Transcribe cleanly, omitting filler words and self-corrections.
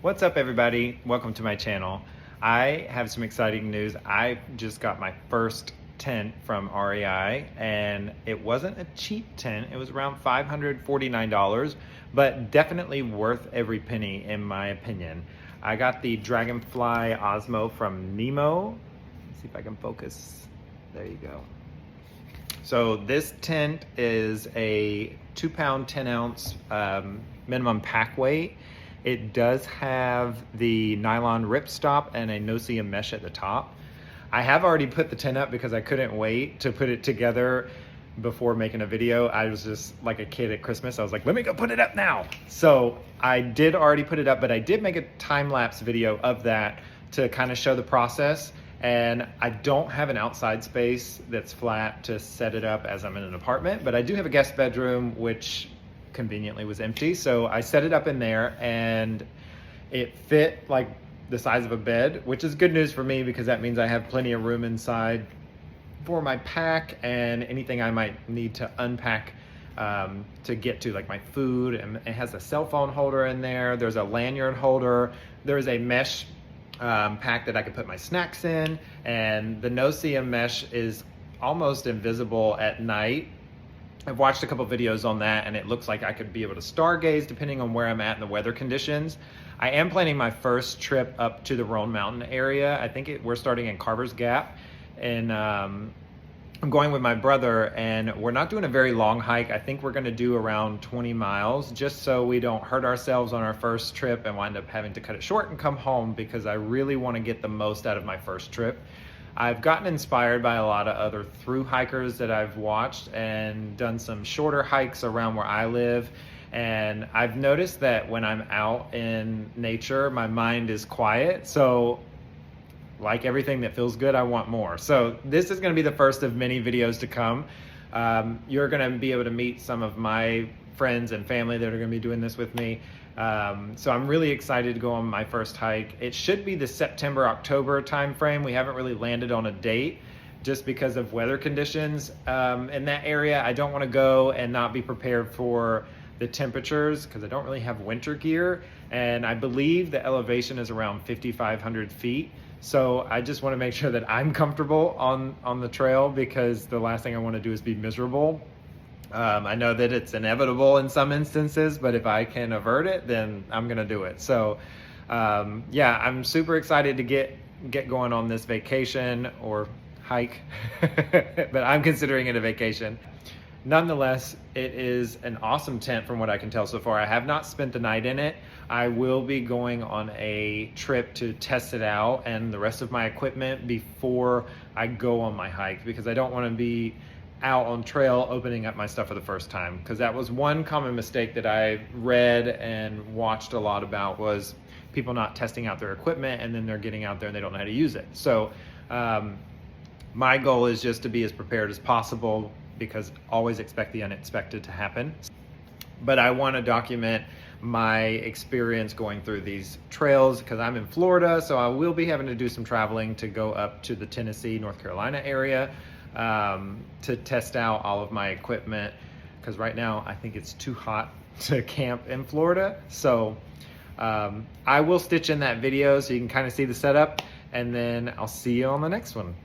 What's up, everybody? Welcome to my channel. I have some exciting news. I just got my first tent from REI, and it wasn't a cheap tent. It was around $549, but definitely worth every penny in my opinion. I got the Dragonfly Osmo from Nemo. Let's see if I can focus. There you go. So this tent is a 2-pound, 10-ounce minimum pack weight. It does have the nylon ripstop and a no-see mesh at the top. I have already put the tent up because I couldn't wait to put it together before making a video. I was just like a kid at Christmas. I was like, let me go put it up now. So I did already put it up, but I did make a time-lapse video of that to kind of show the process. And I don't have an outside space that's flat to set it up as I'm in an apartment, but I do have a guest bedroom, which conveniently was empty. So I set it up in there and it fit like the size of a bed, which is good news for me because that means I have plenty of room inside for my pack and anything I might need to unpack to get to, like my food. And it has a cell phone holder in there. There's a lanyard holder. There's a mesh pack that I could put my snacks in, and the no-see mesh is almost invisible at night. I've watched a couple videos on that, and it looks like I could be able to stargaze depending on where I'm at in the weather conditions. I am planning my first trip up to the Roan Mountain area. I think we're starting in Carver's Gap, and I'm going with my brother, and we're not doing a very long hike. I think we're gonna do around 20 miles just so we don't hurt ourselves on our first trip and wind up having to cut it short and come home, because I really wanna get the most out of my first trip. I've gotten inspired by a lot of other thru hikers that I've watched and done some shorter hikes around where I live. And I've noticed that when I'm out in nature, my mind is quiet. So like everything that feels good, I want more. So this is gonna be the first of many videos to come. You're gonna be able to meet some of my friends and family that are gonna be doing this with me. So I'm really excited to go on my first hike. It should be the September-October timeframe. We haven't really landed on a date just because of weather conditions in that area. I don't wanna go and not be prepared for the temperatures because I don't really have winter gear. And I believe the elevation is around 5,500 feet. So I just want to make sure that I'm comfortable on the trail, because the last thing I want to do is be miserable. I know that it's inevitable in some instances, but if I can avert it, then I'm gonna do it. So yeah, I'm super excited to get going on this vacation or hike, but I'm considering it a vacation. Nonetheless, it is an awesome tent from what I can tell so far. I have not spent the night in it. I will be going on a trip to test it out and the rest of my equipment before I go on my hike, because I don't want to be out on trail opening up my stuff for the first time, because that was one common mistake that I read and watched a lot about, was people not testing out their equipment and then they're getting out there and they don't know how to use it. So my goal is just to be as prepared as possible, because always expect the unexpected to happen. But I want to document my experience going through these trails because I'm in Florida, so I will be having to do some traveling to go up to the Tennessee, North Carolina area to test out all of my equipment, because right now I think it's too hot to camp in Florida. So I will stitch in that video so you can kind of see the setup, and then I'll see you on the next one.